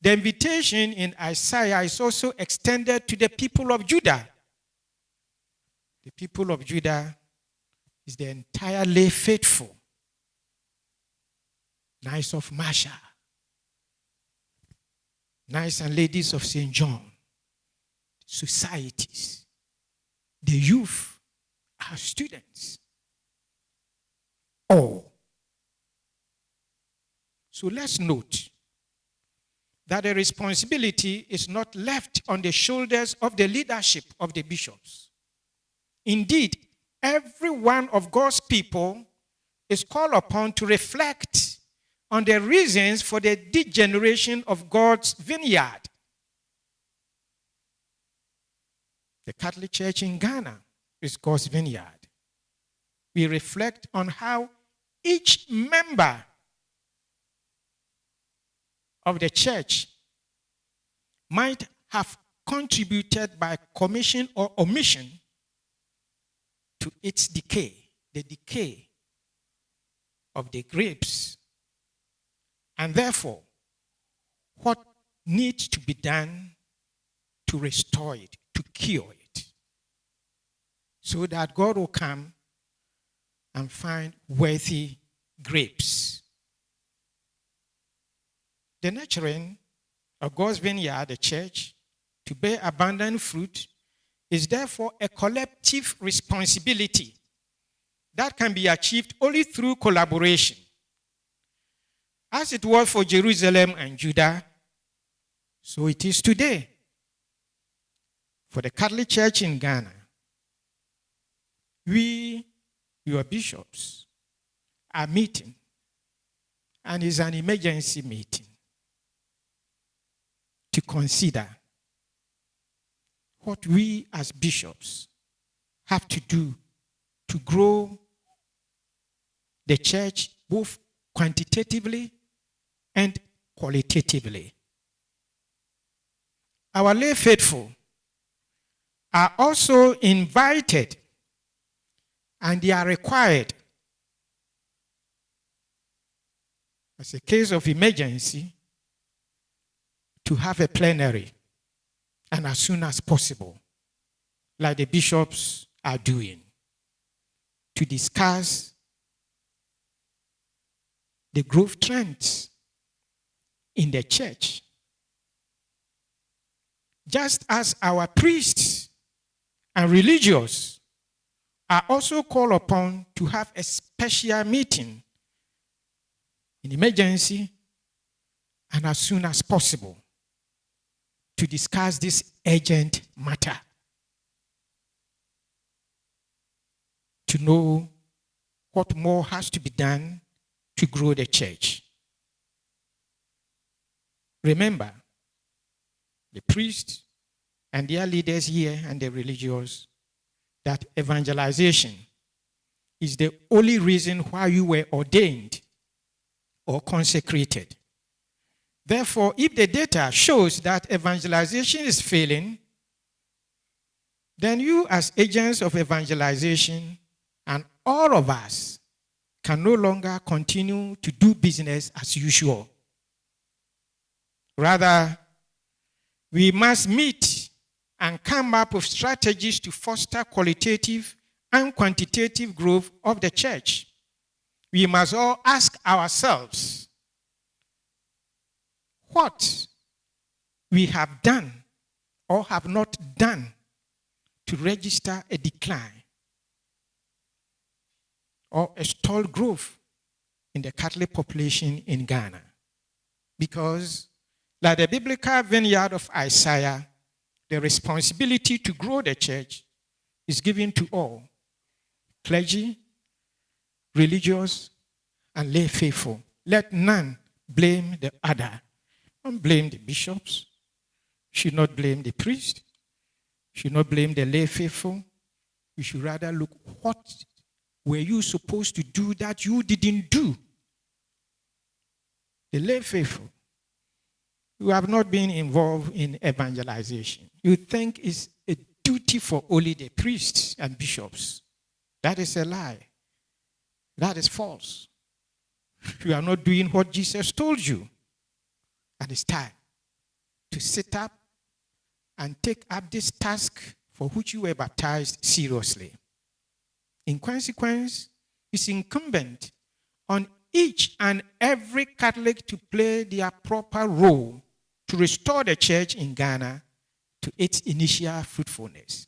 The invitation in Isaiah is also extended to the people of Judah. The people of Judah is the entire lay faithful, Knights of Marshall, Knights and Ladies of St. John, societies, the youth, our students, all. So let's note that the responsibility is not left on the shoulders of the leadership of the bishops. Indeed, every one of God's people is called upon to reflect on the reasons for the degeneration of God's vineyard. The Catholic Church in Ghana is God's vineyard. We reflect on how each member of the church might have contributed by commission or omission to its decay, the decay of the grapes. And therefore, what needs to be done to restore it, to cure it, so that God will come and find worthy grapes. The nurturing of God's vineyard, the church, to bear abundant fruit is therefore a collective responsibility that can be achieved only through collaboration. As it was for Jerusalem and Judah, so it is today for the Catholic Church in Ghana. We, your bishops, are meeting, and it's an emergency meeting, to consider what we as bishops have to do to grow the church both quantitatively and qualitatively. Our lay faithful are also invited, and they are required, as a case of emergency, to have a plenary, and as soon as possible, like the bishops are doing, to discuss the growth trends in the church. Just as our priests and religious are also called upon to have a special meeting in emergency and as soon as possible to discuss this urgent matter, to know what more has to be done to grow the church. Remember, the priests and their leaders here and the religious, that evangelization is the only reason why you were ordained or consecrated. Therefore, if the data shows that evangelization is failing, then you as agents of evangelization and all of us can no longer continue to do business as usual. Rather, we must meet and come up with strategies to foster qualitative and quantitative growth of the church. We must all ask ourselves what we have done or have not done to register a decline or a stalled growth in the Catholic population in Ghana. Because, like the biblical vineyard of Isaiah, the responsibility to grow the church is given to all, clergy, religious, and lay faithful. Let none blame the other. Don't blame the bishops. Should not blame the priest. Should not blame the lay faithful. You should rather look, what were you supposed to do that you didn't do? The lay faithful, you have not been involved in evangelization. You think it's a duty for only the priests and bishops. That is a lie. That is false. You are not doing what Jesus told you. And it's time to sit up and take up this task for which you were baptized seriously. In consequence, it's incumbent on each and every Catholic to play their proper role to restore the church in Ghana to its initial fruitfulness.